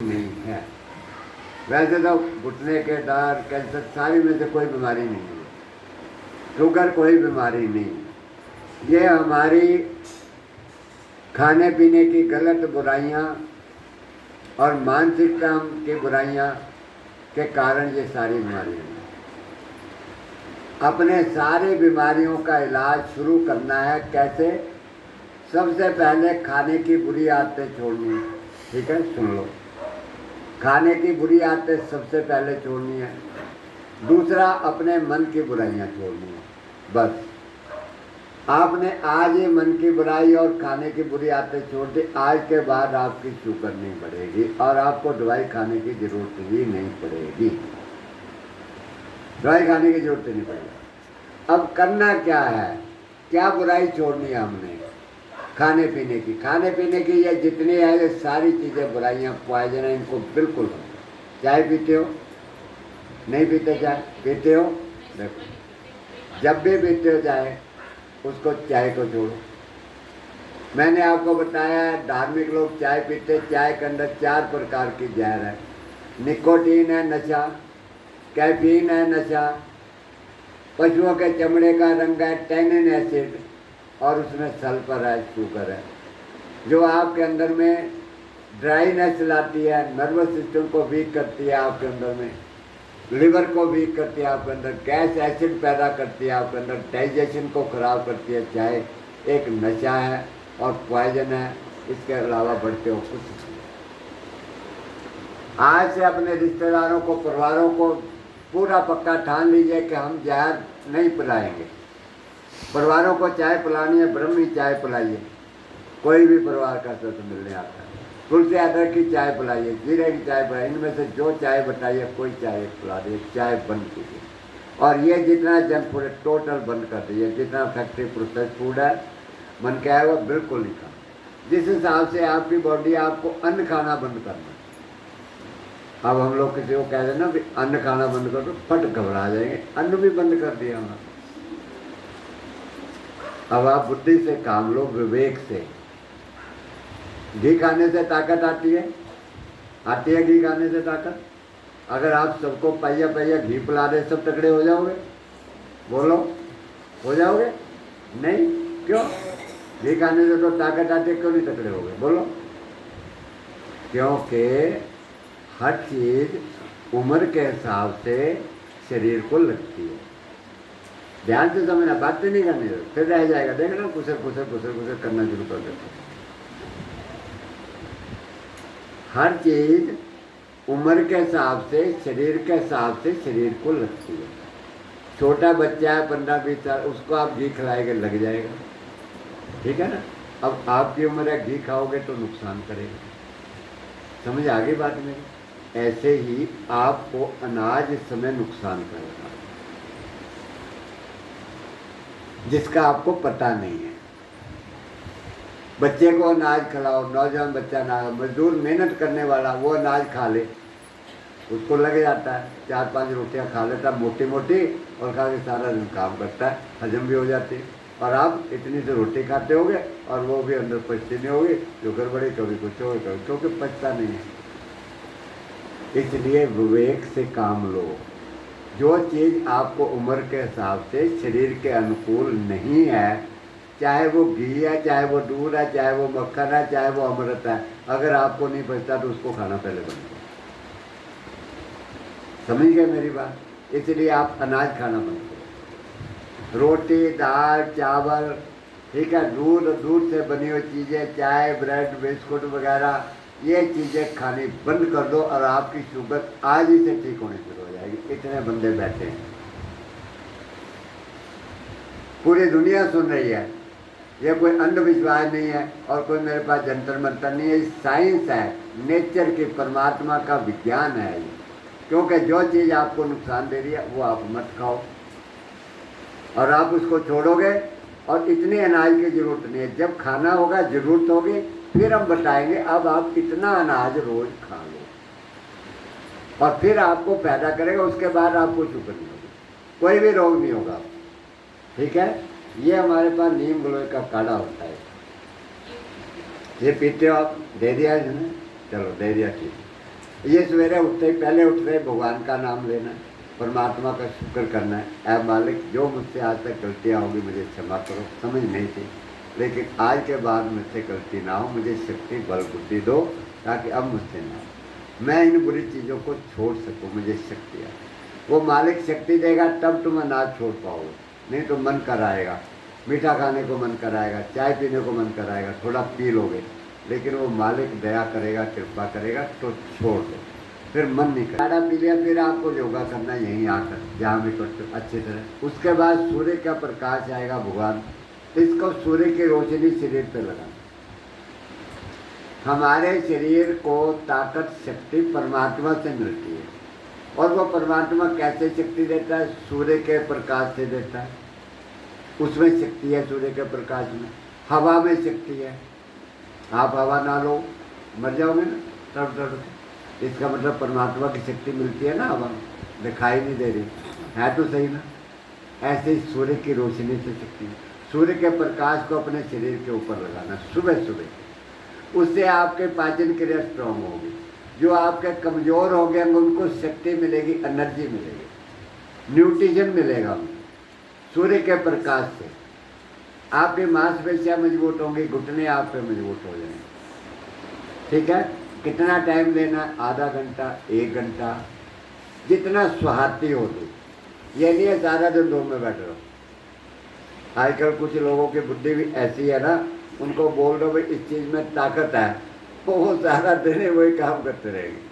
नहीं है। वैसे तो घुटने के दर्द, कैंसर सारी में से कोई बीमारी नहीं है, शुगर कोई बीमारी नहीं। ये हमारी खाने पीने की गलत बुराइयां और मानसिकता की बुराइयां के कारण ये सारी बीमारियां हैं। अपने सारी बीमारियों का इलाज शुरू करना है कैसे? सबसे पहले खाने की बुरी आदतें छोड़नी है। ठीक है, सुन लो, खाने की बुरी आदतें सबसे पहले छोड़नी है। दूसरा, अपने मन की बुराइयां छोड़नी है। बस आपने आज ही मन की बुराई और खाने की बुरी आदतें छोड़ दी, आज के बाद आपकी शुगर नहीं बढ़ेगी और आपको दवाई खाने की जरूरत ही नहीं पड़ेगी। दवाई खाने की जरूरत नहीं पड़ेगी। अब करना क्या है? क्या बुराई छोड़नी है हमने? खाने पीने की। खाने पीने की ये जितनी है ये सारी चीज़ें बुराइयाँ, पॉइजन है, इनको बिल्कुल बंद। चाय पीते हो? नहीं पीते चाय? पीते हो? देखो, जब भी पीते हो चाय, उसको चाय को छोड़ो। मैंने आपको बताया है धार्मिक लोग चाय पीते, चाय के अंदर 4 प्रकार की जहर है। निकोटीन है नशा, कैफीन है नशा, पशुओं के चमड़े का रंग है टैनिन एसिड, और उसमें सल्फर है, शुगर है, जो आपके अंदर में ड्राइनेस लाती है, नर्वस सिस्टम को वीक करती है, आपके अंदर में लिवर को वीक करती है, आपके अंदर गैस एसिड पैदा करती है, आपके अंदर डाइजेशन को खराब करती है। चाहे एक नशा है और पॉइजन है, इसके अलावा बढ़ते हो कुछ नहीं। आज से अपने रिश्तेदारों को, परिवारों को पूरा पक्का ठान लीजिए कि हम जहर नहीं पिलाएंगे। परिवारों को चाय पिलानी है, ब्रह्मी चाय पिलाइए। कोई भी परिवार का सदस्य मिलने आता है, तुलसी अदरक की चाय पिलाइए, जीरे की चाय पिलाइए, इनमें से जो चाय बताइए कोई चाय पिला दीजिए, चाय बंद कीजिए। और ये जितना जंक फूड है टोटल बंद कर दीजिए। जितना फैक्ट्री प्रोसेस फूड है मन क्या है वो बिल्कुल नहीं खाना। जिस हिसाब से आपकी बॉडी, आपको अन्न खाना बंद करना। अब हम लोग किसी को कह देना भी अन्न खाना बंद कर दो, फट घबरा जाएंगे। अन्न भी बंद कर दिया हमने। अब आप बुद्धि से काम लो, विवेक से। घी खाने से ताकत आती है? आती है घी खाने से ताकत? अगर आप सबको पहिया पहिया घी पिला दे, सब तगड़े हो जाओगे? बोलो, हो जाओगे? नहीं, क्यों? घी खाने से तो ताकत आती है, क्यों नहीं तगड़े हो गए? बोलो। क्योंकि हर चीज उम्र के हिसाब से शरीर को लगती है। ध्यान से समझना, बातें नहीं करनी, फिर रह जाएगा। देखना, कुछ करना शुरू कर देते। हर चीज उम्र के हिसाब से, शरीर के हिसाब से शरीर को लगती है। छोटा बच्चा है 15-20 साल, उसको आप घी खिलाएंगे, लग जाएगा। ठीक है ना? अब आपकी उम्र है, घी खाओगे तो नुकसान करेगा। समझ आ गई बात मेरी? ऐसे ही आपको अनाज इस समय नुकसान करेगा, जिसका आपको पता नहीं है। बच्चे को अनाज खिलाओ, नौजवान बच्चा ना, मजदूर मेहनत करने वाला, वो अनाज खा ले, उसको लग जाता है, 4-5 रोटियां खा लेता मोटी मोटी, और खा के सारा दिन काम करता है, हजम भी हो जाती है। और आप इतनी सी रोटी खाते होगे और वो भी अंदर पचती नहीं होगी, जो गड़बड़ी कभी कुछ होगी, कभी क्योंकि पचता नहीं है। इसलिए विवेक से काम लो। जो चीज़ आपको उम्र के हिसाब से शरीर के अनुकूल नहीं है, चाहे वो घी है, चाहे वो दूध है, चाहे वो मक्खन है, चाहे वो अमृत है, अगर आपको नहीं बचता तो उसको खाना पहले बंद करो। समझ गए मेरी बात? इसलिए आप अनाज खाना बंद करो। रोटी, दाल, चावल, ठीक है, दूध से बनी हुई चीज़ें, चाय, ब्रेड, बिस्कुट वगैरह, ये चीज़ें खानी बंद कर दो और आपकी शुगर आज ही से ठीक होनी शुरू हो जाएगी। इतने बंदे बैठे हैं, पूरी दुनिया सुन रही है। ये कोई अंधविश्वास नहीं है और कोई मेरे पास जंतर मंतर नहीं है, साइंस है, नेचर की, परमात्मा का विज्ञान है ये। क्योंकि जो चीज़ आपको नुकसान दे रही है वो आप मत खाओ, और आप उसको छोड़ोगे। और इतने अनाज की जरूरत नहीं है, जब खाना होगा, जरूरत होगी, फिर हम बताएंगे। अब आप इतना अनाज रोज खा लो और फिर आपको पैदा करेगा, उसके बाद आपको शुगर नहीं होगी, कोई भी रोग नहीं होगा। ठीक है? ये हमारे पास नीम गिलोय का काढ़ा होता है, ये पीते हो आप? दे दिया है ना? चलो दे दिया, ठीक। ये सवेरे उठते ही पहले उठते ही भगवान का नाम लेना है, परमात्मा का शुक्र करना है। ऐ मालिक, जो मुझसे आज तक गलतियाँ होगी मुझे क्षमा करो, समझ नहीं थी, लेकिन आज के बाद मुझसे गलती ना हो, मुझे शक्ति बल बुद्धि दो ताकि अब मुझसे ना हो, मैं इन बुरी चीज़ों को छोड़ सकूँ, मुझे शक्ति आए। वो मालिक शक्ति देगा तब तुम अनाज छोड़ पाओगे, नहीं तो मन कराएगा, मीठा खाने को मन कराएगा, चाय पीने को मन कराएगा, थोड़ा पी लोगे, लेकिन वो मालिक दया करेगा, कृपा करेगा तो छोड़ दो, फिर मन नहीं करेगा। पी लिया, फिर आपको योगा करना यहीं आकर, जहाँ भी करते हो अच्छी तरह। उसके बाद सूर्य का प्रकाश आएगा भगवान, इसको सूर्य की रोशनी शरीर पर लगाना। हमारे शरीर को ताकत शक्ति परमात्मा से मिलती है, और वो परमात्मा कैसे शक्ति देता है? सूर्य के प्रकाश से देता है, उसमें शक्ति है सूर्य के प्रकाश में। हवा में शक्ति है, आप हवा ना लो मर जाओगे ना तड़ तड़ से, इसका मतलब परमात्मा की शक्ति मिलती है ना हवा में, दिखाई नहीं दे रही है तो सही ना। ऐसे ही सूर्य की रोशनी से शक्ति, सूर्य के प्रकाश को अपने शरीर के ऊपर लगाना सुबह सुबह, उससे आपके पाचन क्रिया स्ट्रांग होगी। जो आपके कमज़ोर हो गए उनको शक्ति मिलेगी, एनर्जी मिलेगी, न्यूट्रिशन मिलेगा उनको सूर्य के प्रकाश से। आपकी मांसपेशियाँ मजबूत होंगी, घुटने आपके मजबूत हो जाएंगे। ठीक है, कितना टाइम लेना? आधा घंटा, 1 घंटा, जितना सुहाती हो तो। ये नहीं है सारा दिन रूम में बैठे रहो। आजकल कुछ लोगों की बुद्धि भी ऐसी है ना, उनको बोल दो भाई इस चीज़ में ताकत है, वो सारा दिन ही वही काम करते रहेंगे।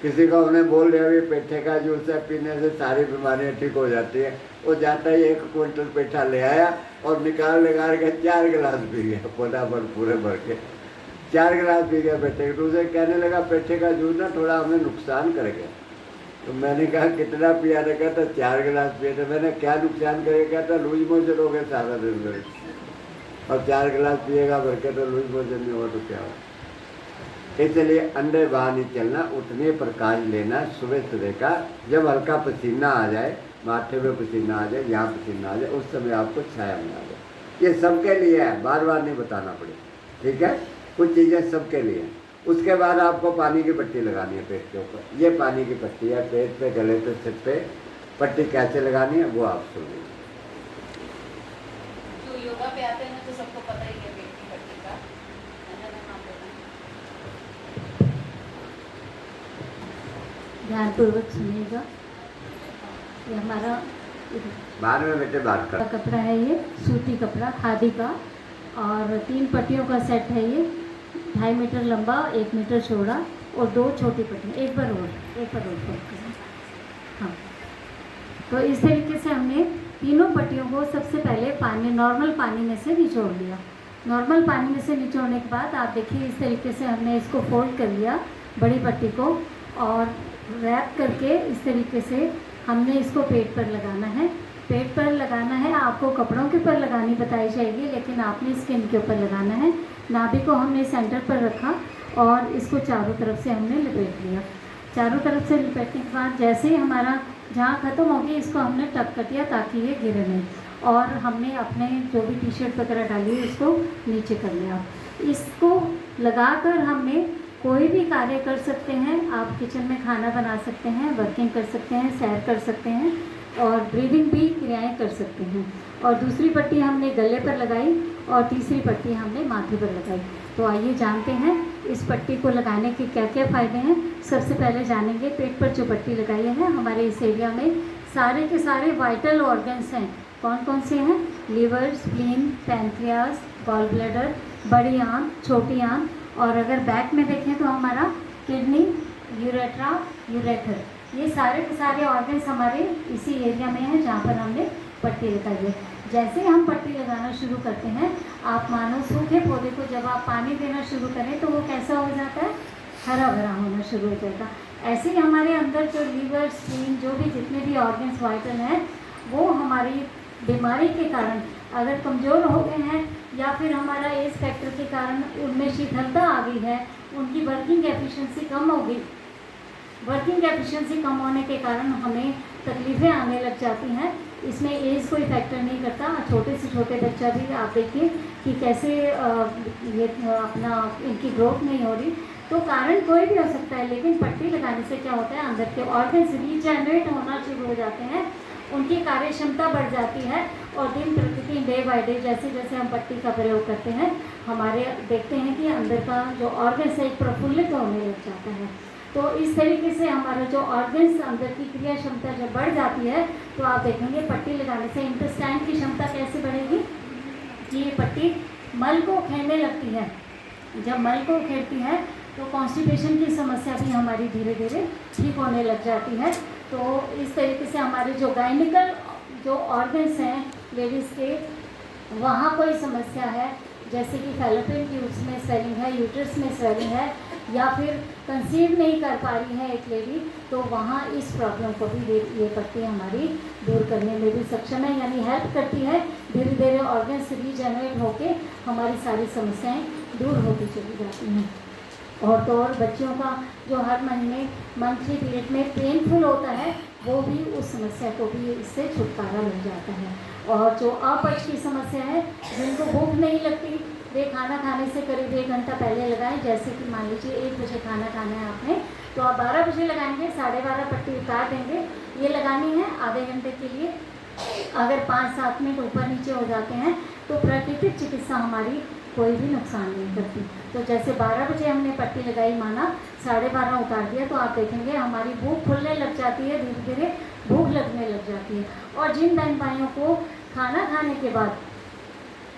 किसी को उन्हें बोल दिया भी पेठे का जूस है, पीने से सारी बीमारियां ठीक हो जाती है, वो जाता ही 1 क्विंटल पेठा ले आया और निकाल के 4 गिलास पी गया, पोटा भर पूरे भर के 4 गिलास पी गया पेठे। तो उसे कहने लगा पेठे का जूस ना थोड़ा हमें नुकसान करेगा। तो मैंने कहा कितना पिया? ने कहता 4 गिलास पिए थे। मैंने क्या नुकसान करेगा? कहता लूज मोशन हो गए सारा दिन में, और 4 गिलास पिएगा भर के तो लूज मोशन नहीं हुआ तो क्या हो। इसलिए अंडे बाहर नहीं चलना, उतने प्रकाश लेना सुबह सुबह का। जब हल्का पसीना आ जाए, माथे में पसीना आ जाए, यहाँ पसीना आ जाए, उस समय आपको छाया में आ जाए। ये सबके लिए है, बार बार नहीं बताना पड़े, ठीक है? कुछ चीज़ें सबके लिए हैं। उसके बाद आपको पानी की पट्टी लगानी है पेट के ऊपर। ये पानी की पट्टी है, पेट पे, गले पे, सिर पे पट्टी कैसे लगानी है वो आप सुन लीजिए। जो योगा पे आते हैं तो सबको पता ही है पेट की पट्टी का। ध्यानपूर्वक सुनिएगा। ये हमारा बाद में बेटे बात कर। कपड़ा है, ये सूती कपड़ा खादी का, और 3 पट्टियों का सेट है ये, 2.5 मीटर लंबा, 1 मीटर चौड़ा, और 2 छोटी पट्टियाँ, एक बार और। हाँ, तो इस तरीके से हमने तीनों पट्टियों को सबसे पहले पानी, नॉर्मल पानी में से निचोड़ लिया। नॉर्मल पानी में से निचोड़ने के बाद आप देखिए इस तरीके से हमने इसको फोल्ड कर लिया, बड़ी पट्टी को, और रैप करके इस तरीके से हमने इसको पेट पर लगाना है। पेट पर लगाना है, आपको कपड़ों के ऊपर लगानी बताई जाएगी, लेकिन आपने स्किन के ऊपर लगाना है। नाभि को हमने सेंटर पर रखा और इसको चारों तरफ से हमने लपेट लिया। चारों तरफ से लपेटने के बाद जैसे ही हमारा जहाँ ख़त्म होगी, इसको हमने टक कर दिया ताकि ये गिरे नहीं, और हमने अपने जो भी टी शर्ट वगैरह डाली है इसको नीचे कर लिया। इसको लगाकर हमने कोई भी कार्य कर सकते हैं। आप किचन में खाना बना सकते हैं, वर्किंग कर सकते हैं, सैर कर सकते हैं, और ब्रीदिंग भी क्रियाएं कर सकते हैं। और दूसरी पट्टी हमने गले पर लगाई और तीसरी पट्टी हमने माथे पर लगाई। तो आइए जानते हैं इस पट्टी को लगाने के क्या क्या फ़ायदे हैं। सबसे पहले जानेंगे पेट पर जो पट्टी लगाई है, हमारे इस एरिया में सारे के सारे वाइटल ऑर्गन्स हैं। कौन कौन से हैं? Liver, spleen, pancreas, gall bladder, बड़ी आंत, छोटी आंत, और अगर बैक में देखें तो हमारा किडनी, यूरेट्रा, यूरेथर, ये सारे के सारे ऑर्गन्स हमारे इसी एरिया में हैं जहाँ पर हमने पट्टी लगाई है। जैसे ही हम पट्टी लगाना शुरू करते हैं, आप मानो सूखे पौधे को जब आप पानी देना शुरू करें तो वो कैसा हो जाता है? हरा भरा होना शुरू हो जाएगा। ऐसे ही हमारे अंदर जो लीवर, स्प्लीन, जो भी जितने भी ऑर्गन्स वाइटल हैं, वो हमारी बीमारी के कारण अगर कमज़ोर हो गए हैं, या फिर हमारा एज फैक्टर के कारण उनमें शीतलता आ गई है, उनकी वर्किंग एफिशिएंसी कम हो गई। वर्किंग एफिशिएंसी कम होने के कारण हमें तकलीफ़ें आने लग जाती हैं। इसमें एज कोई फैक्टर नहीं करता। छोटे से छोटे बच्चा भी आप देखिए कि कैसे ये अपना इनकी ग्रोथ नहीं हो रही। तो कारण कोई भी हो सकता है, लेकिन पट्टी लगाने से क्या होता है, अंदर के ऑर्गन्स रीजनरेट होना शुरू हो जाते हैं, उनकी कार्य क्षमता बढ़ जाती है और दिन प्रतिदिन डे बाय डे जैसे जैसे हम पट्टी का प्रयोग करते हैं हमारे देखते हैं कि अंदर का जो ऑर्गन्स है प्रफुल्लित होने लग जाता है। तो इस तरीके से हमारा जो ऑर्गन्स अंदर की क्रिया क्षमता जब बढ़ जाती है तो आप देखेंगे पट्टी लगाने से इंटेस्टाइन की क्षमता कैसे बढ़ेगी कि ये पट्टी मल को उखेड़ने लगती है। जब मल को उखेड़ती है तो कॉन्स्टिपेशन की समस्या भी हमारी धीरे धीरे ठीक होने लग जाती है। तो इस तरीके से हमारे जो गायनिकल जो ऑर्गन्स हैं लेडीज़ के, वहाँ कोई समस्या है जैसे कि फैलोपियन ट्यूब्स में स्वेलिंग है, यूट्रस में स्वेलिंग है, या फिर कंसीव नहीं कर पा रही है एक लेडी, तो वहाँ इस प्रॉब्लम को भी ये पट्टी हमारी दूर करने में भी सक्षम है, यानी हेल्प करती है। धीरे धीरे ऑर्गन्स रीजनरेट होके हमारी सारी समस्याएं दूर होती चली जाती हैं। और तो और बच्चियों का जो हर महीने मंथली पीरियड में पेनफुल होता है वो भी उस समस्या को भी इससे छुटकारा मिल जाता है। और जो अपच की समस्या है, जिनको भूख नहीं लगती, वे खाना खाने से करीब 1 घंटा पहले लगाएं। जैसे कि मान लीजिए 1 बजे खाना खाना है आपने, तो आप 12 बजे लगाएंगे, 12:30 पट्टी उतार देंगे। ये लगानी है आधे घंटे के लिए। अगर 5-7 मिनट ऊपर नीचे हो जाते हैं तो प्राकृतिक चिकित्सा हमारी कोई भी नुकसान नहीं करती। तो जैसे 12 बजे हमने पट्टी लगाई, माना 12:30 उतार दिया, तो आप देखेंगे हमारी भूख खुलने लग जाती है, धीरे धीरे भूख लगने लग जाती है। और जिन बहन भाइयों को खाना खाने के बाद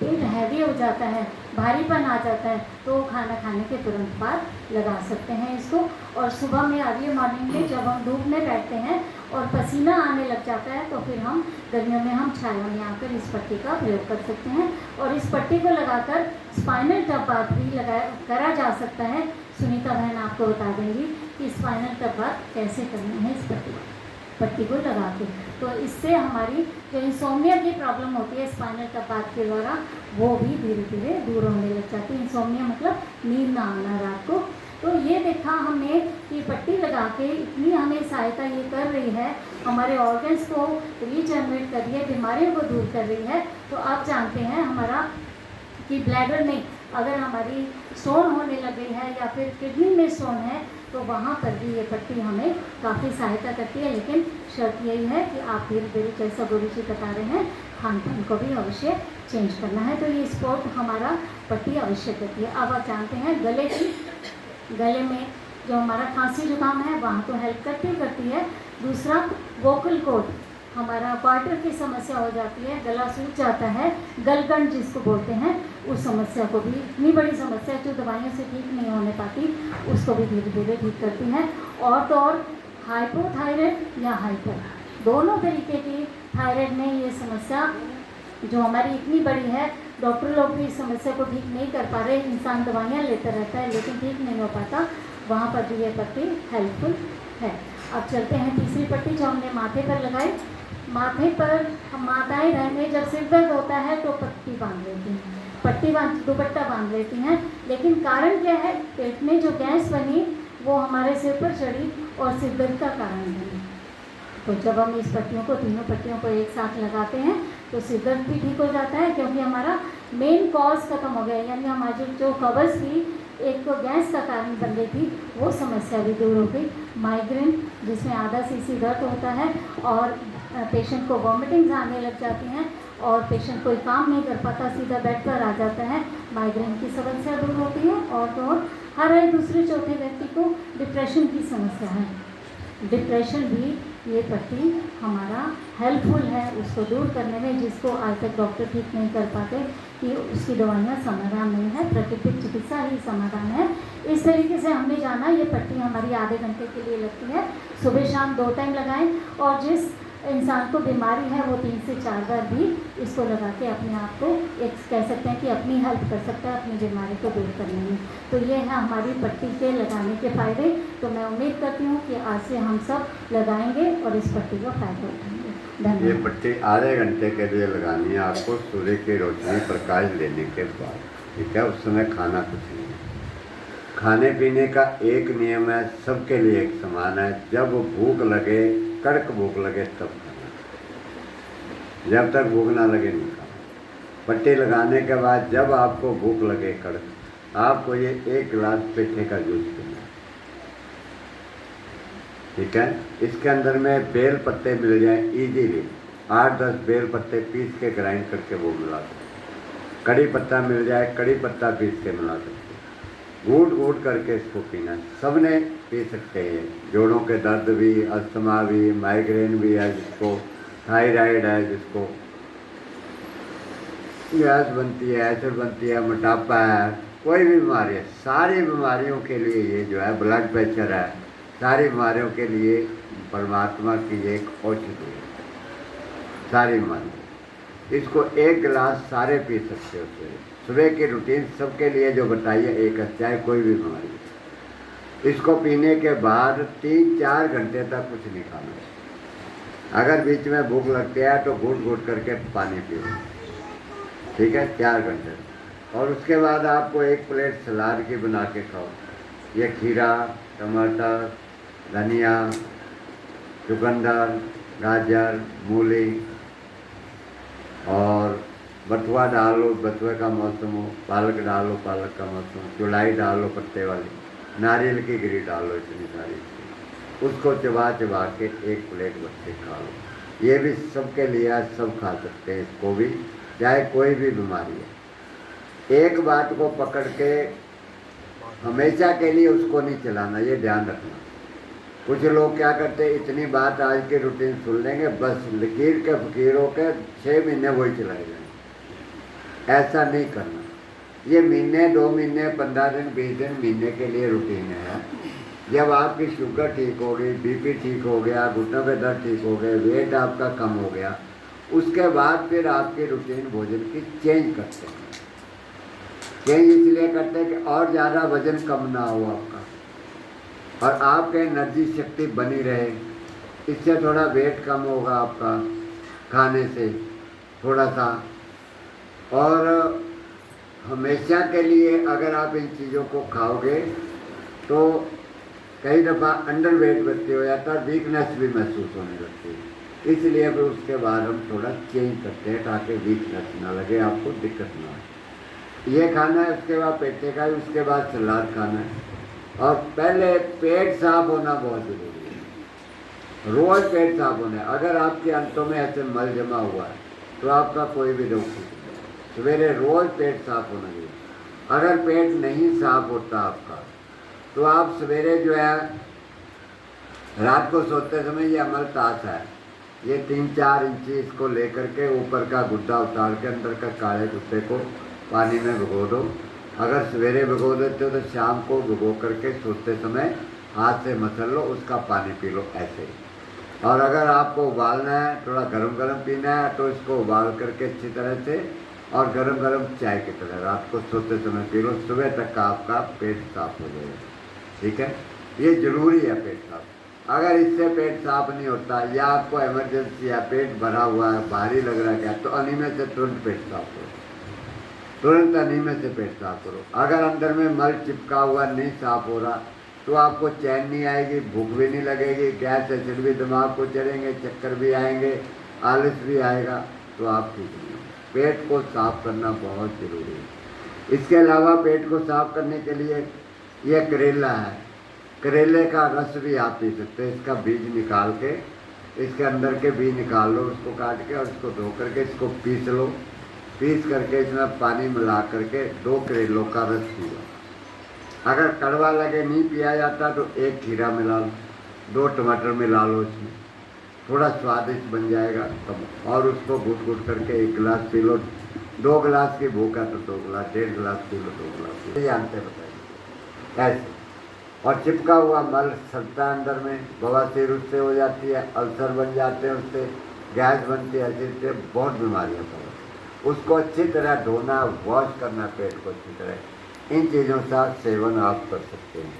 पेट हैवी हो जाता है, भारीपन आ जाता है, तो खाना खाने के तुरंत बाद लगा सकते हैं इसको। और सुबह में अर्ली मॉर्निंग में जब हम धूप में बैठते हैं और पसीना आने लग जाता है तो फिर हम गर्मियों में हम छाया में आकर इस पट्टी का प्रयोग कर सकते हैं। और इस पट्टी को लगाकर स्पाइनल टब बाथ भी करा जा सकता है। सुनीता बहन आपको बता देंगी कि स्पाइनल टब बाथ कैसे करना है इस पट्टी को लगा के। तो इससे हमारी जो इंसोम्निया की प्रॉब्लम होती है स्पाइनल टब बाथ के द्वारा, वो भी धीरे धीरे दूर होने लग जाती है। इंसोम्निया मतलब नींद ना आना रात को। तो ये देखा हमने कि पट्टी लगा के इतनी हमें सहायता ये कर रही है, हमारे ऑर्गन्स को रीजनरेट कर रही है, बीमारियों को दूर कर रही है। तो आप जानते हैं हमारा कि ब्लैडर में अगर हमारी स्टोन होने लगे है या फिर किडनी में स्टोन है तो वहाँ पर भी ये पट्टी हमें काफ़ी सहायता करती है। लेकिन शर्त यही है कि आप धीरे धीरे जैसा गुरु जी बता रहे हैं खान पान को भी अवश्य चेंज करना है। तो ये स्पोर्ट हमारा पट्टी अवश्य करती है। अब आप जानते हैं गले में जो हमारा खांसी जुकाम है वहाँ तो हेल्प करती है। दूसरा वोकल कॉर्ड, हमारा क्वार्टर की समस्या हो जाती है, गला सूख जाता है, गलगंड जिसको बोलते हैं, उस समस्या को भी, इतनी बड़ी समस्या जो दवाइयों से ठीक नहीं होने पाती, उसको भी धीरे धीरे ठीक करती है। और तो और हाइपोथायराइड या हाइपर, दोनों तरीके की थायराइड में ये समस्या जो हमारी इतनी बड़ी है, डॉक्टर लोग भी इस समस्या को ठीक नहीं कर पा रहे। इंसान दवाइयाँ लेता रहता है लेकिन ठीक नहीं हो पाता, वहाँ पर भी ये पट्टी हेल्पफुल है। अब चलते हैं तीसरी पट्टी जो हमने माथे पर लगाई। माथे पर हम माताएं रहने जब सिर दर्द होता है तो पट्टी बांध लेती हैं, दुपट्टा बांध लेती हैं। लेकिन कारण क्या है, पेट में जो गैस बनी वो हमारे सिर पर चढ़ी और सिर दर्द का कारण बनी। तो जब हम इस पट्टियों को, तीनों पट्टियों को एक साथ लगाते हैं तो सिर दर्द भी ठीक हो जाता है, क्योंकि हमारा मेन कॉज खत्म हो गया। यानी हमारी जो कब्ज़ थी, एक तो गैस का कारण बन गई थी, वो समस्या भी दूर हो गई। माइग्रेन जिसमें आधा सीसी दर्द होता है और पेशेंट को वॉमिटिंग्स आने लग जाती हैं और पेशेंट कोई काम नहीं कर पाता, सीधा बेड पर आ जाता है, माइग्रेन की समस्या दूर होती है। और तो और हर दूसरे चौथे व्यक्ति को डिप्रेशन की समस्या है, डिप्रेशन भी ये पट्टी हमारा हेल्पफुल है उसको दूर करने में, जिसको आज तक डॉक्टर ठीक नहीं कर पाते कि उसकी दवाइयाँ समाधान नहीं है, प्राकृतिक चिकित्सा ही समाधान है। इस तरीके से हमने जाना ये पट्टी हमारी आधे घंटे के लिए लगती है, सुबह शाम 2 टाइम लगाएं। और जिस इंसान को बीमारी है वो 3 से 4 बार भी इसको लगा के अपने आप को एक कह सकते हैं कि अपनी हेल्प कर सकता है अपनी बीमारी को दूर करने में। तो ये है हमारी पट्टी के लगाने के फ़ायदे। तो मैं उम्मीद करती हूँ कि आज से हम सब लगाएंगे और इस पट्टी का फ़ायदा उठाएंगे। धन्यवाद। ये पट्टी आधे घंटे के लिए लगानी है आपको, सूर्य की रोशनी प्रकाश लेने के बाद, ठीक है। उस समय खाना कुछ नहीं है। खाने पीने का एक नियम है, सबके लिए एक समान है। जब भूख लगे, कड़क भूख लगे तब खाना, जब तक भूख ना लगे नहीं खाना। पट्टी लगाने के बाद जब आपको भूख लगे कड़क, आपको ये 1 गिलास पेठे का जूस पीना है। ठीक है। इसके अंदर में बेल पत्ते मिल जाए इजीली, 8-10 बेल पत्ते पीस के ग्राइंड करके वो मिला सकते हैं। कड़ी पत्ता मिल जाए, कड़ी पत्ता पीस के मिला सकते हैं। घूट घूट करके इसको पीना है, सबने पी सकते हैं। जोड़ों के दर्द भी, अस्थमा भी, माइग्रेन भी है जिसको, थायराइड है जिसको, गैस बनती है, एसिड बनती है, मोटापा है, कोई भी बीमारी है, सारी बीमारियों के लिए ये जो है, ब्लड प्रेशर है, सारी बीमारियों के लिए परमात्मा की एक औषधि है, सारी बीमारी। इसको 1 गिलास सारे पी सकते हो। सुबह की रूटीन सबके लिए जो बताइए, एक चाहे कोई भी बीमारी। इसको पीने के बाद 3-4 घंटे तक कुछ नहीं खाना। अगर बीच में भूख लगती है तो घूट घूट करके पानी पियो, ठीक है, 4 घंटे। और उसके बाद आपको 1 प्लेट सलाद की बना के खाओ। ये खीरा, टमाटर, धनिया, चुकंदर, गाजर, मूली, और बथुआ डाल लो, बथुए का मौसम हो, पालक डाल लो, पालक का मौसम हो, चौलाई डाल लो पत्ते वाली, नारियल की गिरी डाल लो, इतनी सारी उसको चबा चबा के 1 प्लेट बच्चे खा लो। ये भी सबके लिए आज सब खा सकते हैं इसको भी, चाहे कोई भी बीमारी है। एक बात को पकड़ के हमेशा के लिए उसको नहीं चलाना, ये ध्यान रखना। कुछ लोग क्या करते हैं, इतनी बात आज की रूटीन सुन लेंगे, बस लकीर के फकीरों के 6 महीने वही चलाए जाएंगे। ऐसा नहीं करना। ये महीने, 2 महीने, 15 दिन, 20 दिन, महीने के लिए रूटीन है। जब आपकी शुगर ठीक हो गई, बीपी ठीक हो गया, घुटनों के दर्द ठीक हो गए, वेट आपका कम हो गया, उसके बाद फिर आपकी रूटीन भोजन की चेंज करते हैं। चेंज इसलिए करते हैं कि और ज़्यादा वजन कम ना हो आपका, और आपके एनर्जी शक्ति बनी रहे। इससे थोड़ा वेट कम होगा आपका खाने से थोड़ा सा। और हमेशा के लिए अगर आप इन चीज़ों को खाओगे तो कई दफ़ा अंडर वेट व्यक्ति हो जाता है, वीकनेस भी महसूस होने लगती है। इसलिए फिर उसके बाद हम थोड़ा चेंज करते हैं ताकि वीकनेस ना लगे, आपको दिक्कत ना हो। ये खाना है, उसके बाद पेटे का, उसके बाद सलाद खाना है। और पहले पेट साफ होना बहुत ज़रूरी है, रोज़ पेट साफ होना है। अगर आपके अंतों में ऐसे मल जमा हुआ है तो आपका कोई भी रोग नहीं है। सवेरे रोज़ पेट साफ होना चाहिए। अगर पेट नहीं साफ होता आपका तो आप सवेरे जो है, रात को सोते समय ये अमल ताश है, ये 3-4 इंची इसको लेकर के ऊपर का गुद्दा उतार के अंदर का काले गुद्दे को पानी में भिगो दो। अगर सवेरे भिगो देते हो तो शाम को भिगो करके सोते समय हाथ से मसल लो, उसका पानी पी लो ऐसे ही। और अगर आपको उबालना है, थोड़ा गरम गरम पीना है, तो इसको उबाल करके अच्छी तरह से और गरम गरम चाय की तरह रात को सोते समय पी लो। सुबह तक का आपका पेट साफ हो जाएगा, ठीक है। ये ज़रूरी है पेट साफ। अगर इससे पेट साफ नहीं होता या आपको इमरजेंसी है, पेट भरा हुआ है, भारी लग रहा है क्या, तो अनीमिया से तुरंत पेट साफ करो, तुरंत अनीमिया से पेट साफ करो। अगर अंदर में मल चिपका हुआ नहीं साफ हो रहा तो आपको चैन नहीं आएगी, भूख भी नहीं लगेगी, गैस एसिड भी दिमाग को चढ़ेंगे, चक्कर भी आएंगे, आलस भी आएगा, तो आप ठीक नहीं हो। पेट को साफ करना बहुत ज़रूरी है। इसके अलावा पेट को साफ करने के लिए ये करेला है, करेले का रस भी आप पी सकते हैं। इसका बीज निकाल के, इसके अंदर के बीज निकाल लो, उसको काट के और इसको धो करके इसको पीस लो। पीस करके इसमें पानी मिला करके 2 करेलों का रस पियो। अगर कड़वा लगे नहीं पिया जाता तो 1 खीरा मिला लो, 2 टमाटर मिला लो, इसमें थोड़ा स्वादिष्ट बन जाएगा तब। और उसको घुट घुट करके 1 गिलास पी लो। 2 गिलास की भूख है तो 2 गिलास, 1.5 गिलास पी लो, 2 गिलास पी लो, जानते बताइए ऐसे। और चिपका हुआ मल सड़ता है अंदर में, बवासीर उससे हो जाती है, अल्सर बन जाते हैं उससे, गैस बनती है, जिससे बहुत बीमारियाँ पैदा। उसको अच्छी तरह धोना, वॉश करना पेट को अच्छी तरह। इन चीज़ों का सेवन आप कर सकते हैं।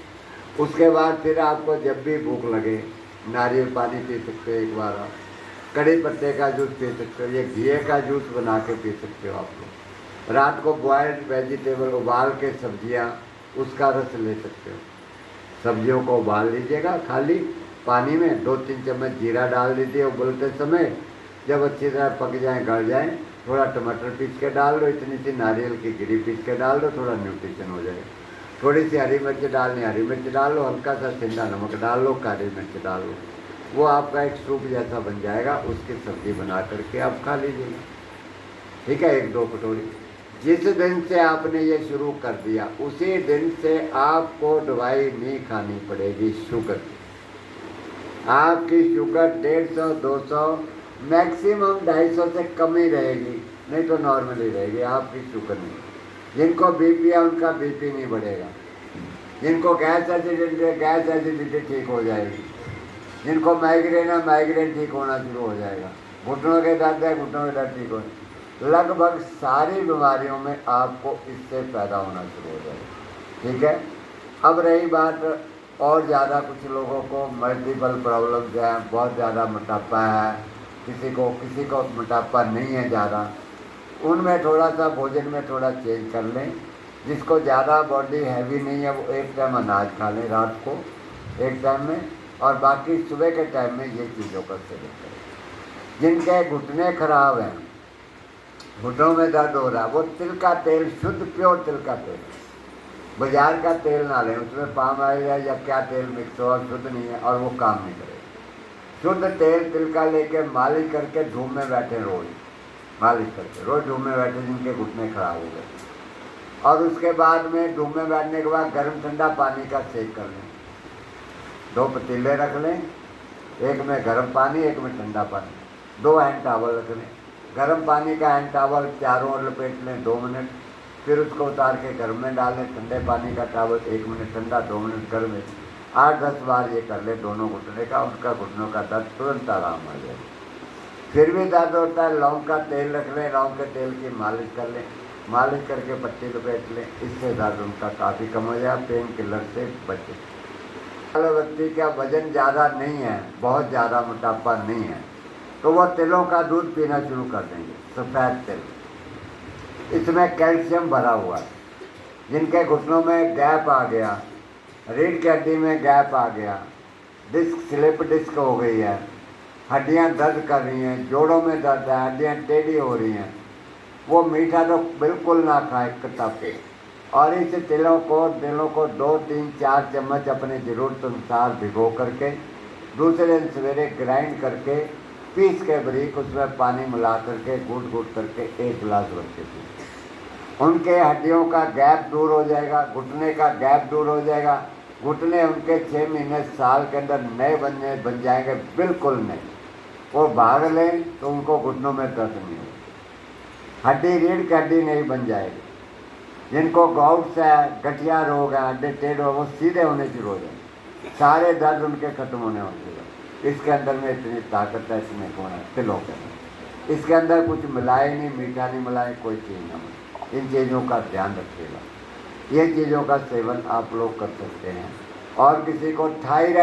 उसके बाद फिर आपको जब भी भूख लगे नारियल पानी पी सकते हो, 1 बार आप कड़ी पत्ते का जूस पी सकते हो, ये घी का जूस बना के पी सकते हो आप लोग। रात को बॉयल्ड वेजिटेबल उबाल के सब्जियां, उसका रस ले सकते हो। सब्जियों को उबाल लीजिएगा खाली पानी में, 2-3 चम्मच जीरा डाल दीजिए उबलते समय। जब अच्छी तरह पक जाए, गल जाए, थोड़ा टमाटर पीस के डाल दो, इतनी सी नारियल की गिरी पीस के डाल दो, थोड़ा न्यूट्रिशन हो जाएगा। थोड़ी सी हरी मिर्च डालनी, हरी मिर्च डाल लो, हल्का सा सेंधा नमक डाल लो, काली मिर्च डाल लो, वो आपका एक सूप जैसा बन जाएगा। उसकी सब्ज़ी बना करके आप खा लीजिए, ठीक है, 1-2 कटोरी। जिस दिन से आपने ये शुरू कर दिया उसी दिन से आपको दवाई नहीं खानी पड़ेगी शुगर की। आपकी शुगर 150, 200, मैक्सिमम 250 से कम ही रहेगी, नहीं तो नॉर्मल ही रहेगी आपकी शुगर नहीं। जिनको बीपी है उनका बीपी नहीं बढ़ेगा, जिनको गैस एसिडिटी ठीक हो जाएगी, जिनको माइग्रेन है माइग्रेन ठीक होना शुरू हो जाएगा, घुटनों के दर्द है घुटनों के दर्द ठीक हो, लगभग सारी बीमारियों में आपको इससे पैदा होना शुरू हो जाएगा, ठीक है। अब रही बात और ज़्यादा, कुछ लोगों को मल्टीपल प्रॉब्लम्स हैं, बहुत ज़्यादा मोटापा है, किसी को मोटापा नहीं है ज़्यादा, उनमें थोड़ा सा भोजन में थोड़ा चेंज कर लें। जिसको ज़्यादा बॉडी हैवी नहीं है वो एक टाइम अनाज खा लें रात को एक टाइम में, और बाकी सुबह के टाइम में ये चीज़ों का सेवन करें। जिनके घुटने खराब हैं, घुटनों में दर्द हो रहा है, वो तिल का तेल, शुद्ध प्योर तिल का तेल, बाजार का तेल ना लें, उसमें पाम ऑयल है या क्या तेल मिक्स हो, शुद्ध नहीं है और वो काम नहीं करेगा। शुद्ध तेल तिल का लेके मालिश करके धूप में बैठे, रोज मालिश करके, रोज धूप में बैठे जिनके घुटने खराब हो गए, और उसके बाद में धूप में बैठने के बाद गर्म ठंडा पानी का सेक कर लें। 2 पतीले रख लें, एक में गर्म पानी एक में ठंडा पानी, 2 हैंड टावल रख लें। गर्म पानी का हैंड टावल चारों ओर लपेट लें 2 मिनट, फिर उसको उतार के गर्म में डालें। ठंडे पानी का टावल 1 मिनट ठंडा 2 मिनट गर्म में, 8-10 बार ये कर ले दोनों घुटने का, उनका घुटनों का दर्द तुरंत आराम आ जाए। फिर भी दर्द होता है, लौंग का तेल रख लें, लौंग के तेल की मालिश कर लें, मालिश करके पट्टी लपेट लें, इससे दर्द उनका काफ़ी कम हो जाए, पेन किलर से बचे। वाले व्यक्ति का वजन ज़्यादा नहीं है, बहुत ज़्यादा मोटापा नहीं है, तो वह तिलों का दूध पीना शुरू कर देंगे, सफ़ेद तिल, इसमें कैल्शियम भरा हुआ है। जिनके घुटनों में गैप आ गया, रीढ़ की हड्डी में गैप आ गया, डिस्क स्लिप डिस्क हो गई है, हड्डियां दर्द कर रही हैं, जोड़ों में दर्द है, हड्डियां टेढ़ी हो रही हैं, वो मीठा तो बिल्कुल ना खाए पे, और इस तिलों को 2, 3, 4 चम्मच अपने ज़रूरत अनुसार भिगो करके दूसरे दिन सवेरे ग्राइंड करके पीस के बारीक उसमें पानी मिला करके घूट घूट करके 1 गिलास भर के पी, उनके हड्डियों का गैप दूर हो जाएगा, घुटने का गैप दूर हो जाएगा, घुटने उनके 6 महीने साल के अंदर नए बन जाएंगे, बिल्कुल नहीं। वो भाग लें तो उनको घुटनों में दर्द नहीं होगा, हड्डी रीढ़ की हड्डी नहीं बन जाएगी। जिनको गाउट्स है, गठिया रोग है, हड्डी टेढ़ हो, वो सीधे होने शुरू हो जाएंगे, सारे दर्द उनके खत्म होने होंगे। इसके अंदर में इतनी ताकत है, इसमें कौन है, तिलों के अंदर। इसके अंदर कुछ मिलाए नहीं, मीठा नहीं मिलाए, कोई चीज़ ना मिलाए, इन चीज़ों का ध्यान रखिएगा। ये चीज़ों का सेवन आप लोग कर सकते हैं। और किसी को थायराइड